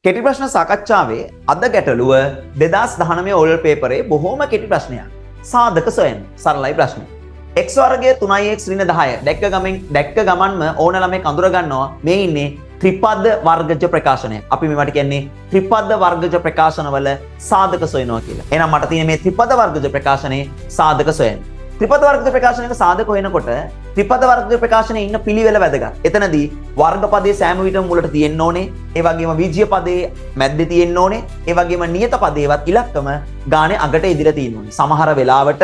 කෙටි ප්‍රශ්න සාකච්ඡාවේ අද ගැටලුව 2019 ඕරල් පේපරේ බොහොම කෙටි ප්‍රශ්නයක්. සාධක සොයන්න. සරලයි ප්‍රශ්නේ. x වර්ගය 3x ඍණ 10 දැක්ක ගමන්ම ඕන ළමෙක් අඳුර ගන්නවා මේ ඉන්නේ ත්‍රිපද වර්ගජ ප්‍රකාශනය. අපි මේවට කියන්නේ ත්‍රිපද වර්ගජ ප්‍රකාශනවල සාධක සොයනවා කියලා. එහෙනම් මට තියෙන මේ ත්‍රිපද වර්ගජ ප්‍රකාශනයේ සාධක සොයන්න. ත්‍රිපද වර්ගජ ප්‍රකාශනයක සාධක හොයනකොට ත්‍රිපද වර්ගජ ප්‍රකාශනයේ ඉන්න පිළිවෙල වැදගත්. එතනදී වර්ග පදයේ සෑම විටම මුලට තියෙන්න ඕනේ. ඒ වගේම විජ්‍ය පදයේ මැද්දේ තියෙන්න ඕනේ. ඒ වගේම නියත පදේවත් ඉලක්කම ගානේ අගට ඉදිරිය තියෙන්න ඕනේ. සමහර වෙලාවට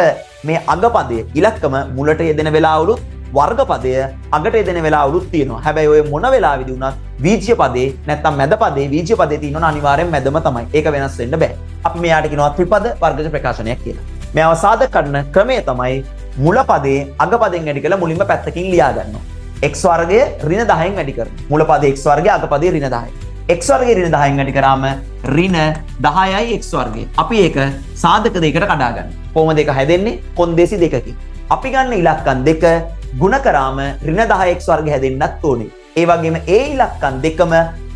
මේ අග පදයේ ඉලක්කම මුලට යෙදෙන වෙලාවලුත් වර්ග පදය අගට යෙදෙන වෙලාවලුත් තියෙනවා. හැබැයි ඔය මොන වෙලාවෙදී වුණත් විජ්‍ය පදේ නැත්නම් මැද පදේ විජ්‍ය පදේ තියෙනවා අනිවාර්යෙන් මැදම තමයි. ඒක වෙනස් වෙන්න බෑ. අපි මෙයාට කියනවා ත්‍රිපද වර්ගජ ප්‍රකාශනයක් කියලා. මේව සාධක කරන ක්‍රමය තමයි මුල පදේ අග පදෙන් වැඩි කරලා මුලින්ම පැත්තකින් ලියා ගන්නවා. x වර්ගය ඍණ 10න් වැඩි කරනවා. මුල පදේ x වර්ගය අග පදේ ඍණ 10යි. x වර්ගය ඍණ 10න් වැඩි කරාම ඍණ 10යි x වර්ගය. අපි ඒක සාධක දෙකකට කඩා ගන්නවා. කොහොමද ඒක හැදෙන්නේ? කොන්දේසි දෙකකින්. අපි ගන්න ඉලක්කම් දෙක ගුණ කරාම ඍණ 10x වර්ගය හැදෙන්නත් ඕනේ. ඒ වගේම ඒ ඉලක්කම් දෙකම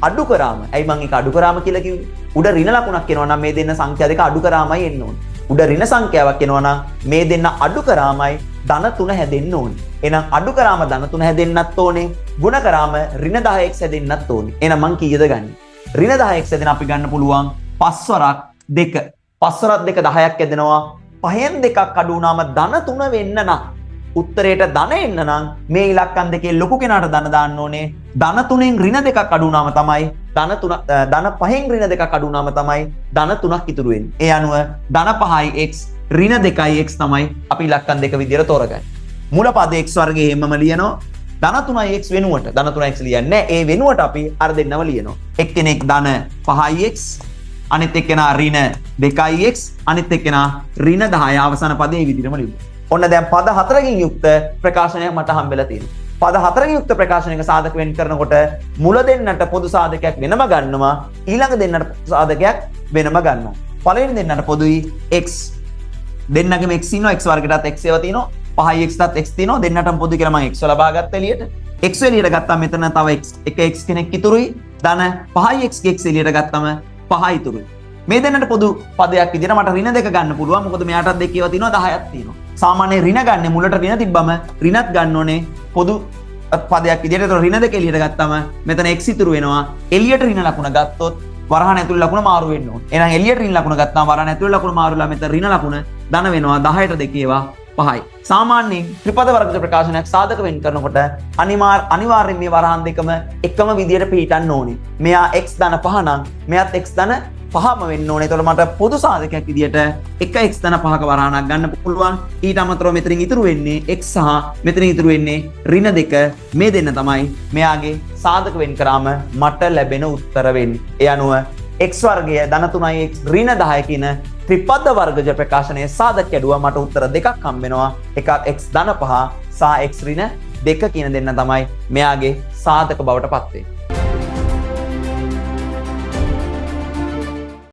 අඩු කරාම, ඇයි මම ඒක අඩු කරාම කියලා කිව්වේ? උඩ ඍණ ලකුණක් එනවා නම් මේ දෙන්න සංඛ්‍යා දෙක අඩු කරාමයි එන්න ඕනේ. උඩ ඍණ සංඛ්‍යාවක් එනවා නම් මේ දෙන්න අඩු කරාමයි ධන 3 හැදෙන්න ඕනේ. එහෙනම් අඩු කරාම ධන 3 හැදෙන්නත් ඕනේ. ගුණ කරාම ඍණ 10x හැදෙන්නත් ඕනේ. එහෙනම් මං කීයද ගන්නේ? ඍණ 10x හැදෙන අපි ගන්න පුළුවන් 5 වරක් 2. 5 වරක් 2 10ක් හැදෙනවා. 5න් 2ක් අඩු වුණාම ධන 3 වෙන්න නම් උත්තරයට ධන එන්න නම් මේ ඉලක්කම් දෙකේ ලොකු කෙනාට ධන දාන්න ඕනේ. ධන 3න් ඍණ 2ක් අඩු වුණාම තමයි ධන 5න් ඍණ 2ක් අඩු වුණාම තමයි ධන 3ක් ඉතුරු වෙන්නේ. ඒ අනුව ධන 5යි x ඍණ 2යි x තමයි අපි ඉලක්කම් දෙක විදියට තෝරගන්නේ. මුල පද x වර්ගයේ හැමම ලියනවා. ධන 3යි x වෙනුවට ධන 3යි x ලියන්නේ නැහැ. ඒ වෙනුවට අපි අර දෙන්නම ලියනවා. එක්කෙනෙක් ධන 5යි x අනිත් එක්කෙනා ඍණ 2යි x අනිත් එක්කෙනා ඍණ 10 අවසාන පදේ මේ විදිහටම ලියනවා. ඔන්න දැන් පද 4කින් යුක්ත ප්‍රකාශනයක් මට හම්බෙලා තියෙනවා. පද 4කින් යුක්ත ප්‍රකාශනයක සාධක වෙන් කරනකොට මුල දෙන්නට පොදු සාධකයක් වෙනම ගන්නවා, ඊළඟ දෙන්නට සාධකයක් වෙනම ගන්නවා. පළවෙනි දෙන්නට පොදුයි x. දෙන්නගෙම x ඉන්නවා, x වර්ගයටත් x ඒවා තියෙනවා, 5x ටත් x තියෙනවා. දෙන්නටම පොදු කියලා මම x ලබා ගත්ත එළියට. x එළියට ගත්තාම මෙතන තව එක x කෙනෙක් ඉතුරුයි. ධන 5x x එළියට ගත්තම 5 ඉතුරුයි. මේ දෙන්නට පොදු පදයක් විදිහට මට ඍණ 2 ගන්න පුළුවන්. මොකද මෙයාටත් දෙක ඒවා තියෙනවා, 10ක් තියෙනවා. සාමාන්‍ය ඍණ ගන්න මුලට ඍණ තිබ්බම ඍණත් ගන්න ඕනේ පොදු පදයක් විදිහට. ඒතර ඍණ 2 එළියට ගත්තම මෙතන x ඉතුරු වෙනවා. එළියට ඍණ ලකුණ ගත්තොත් වරහන් ඇතුළේ ලකුණ මාරු වෙන්න ඕනේ. එහෙනම් එළියට ඍණ ලකුණ ගත්තාම වරහන් ඇතුළේ ලකුණ මාරු වෙලා මෙතන ඍණ ලකුණ ධන වෙනවා. 10ට දෙක ඒවා 5යි. සාමාන්‍යයෙන් ත්‍රිපද වර්ගජ ප්‍රකාශනයක් සාධක වෙන් කරනකොට අනිවාර්යෙන් මේ වරහන් දෙකම එකම විදියට පිළිටන්න ඕනේ. මෙයා x ධන 5 නම් මෙයාත් x ධන 5ම වෙන්න ඕනේ. එතකොට මට පොදු සාධකයක් විදියට 1x ධන 5ක වරහණක් ගන්න පුළුවන්. ඊට අමතරව මෙතනින් ඉතුරු වෙන්නේ x සහ මෙතනින් ඉතුරු වෙන්නේ ඍණ 2. මේ දෙන්න තමයි මෙයාගේ සාධක වෙන් කරාම මට ලැබෙන උත්තර වෙන්නේ. ඒ අනුව x වර්ගය ධන 3යි x ඍණ 10 කියන ත්‍රිපද වර්ගජ ප්‍රකාශනයේ සාධක කැඩුවා. මට උත්තර දෙකක් හම්බ වෙනවා. එකක් x ධන 5 සහ x ඍණ 2 කියන දෙන්න තමයි මෙයාගේ සාධක බවට පත් වෙන්නේ.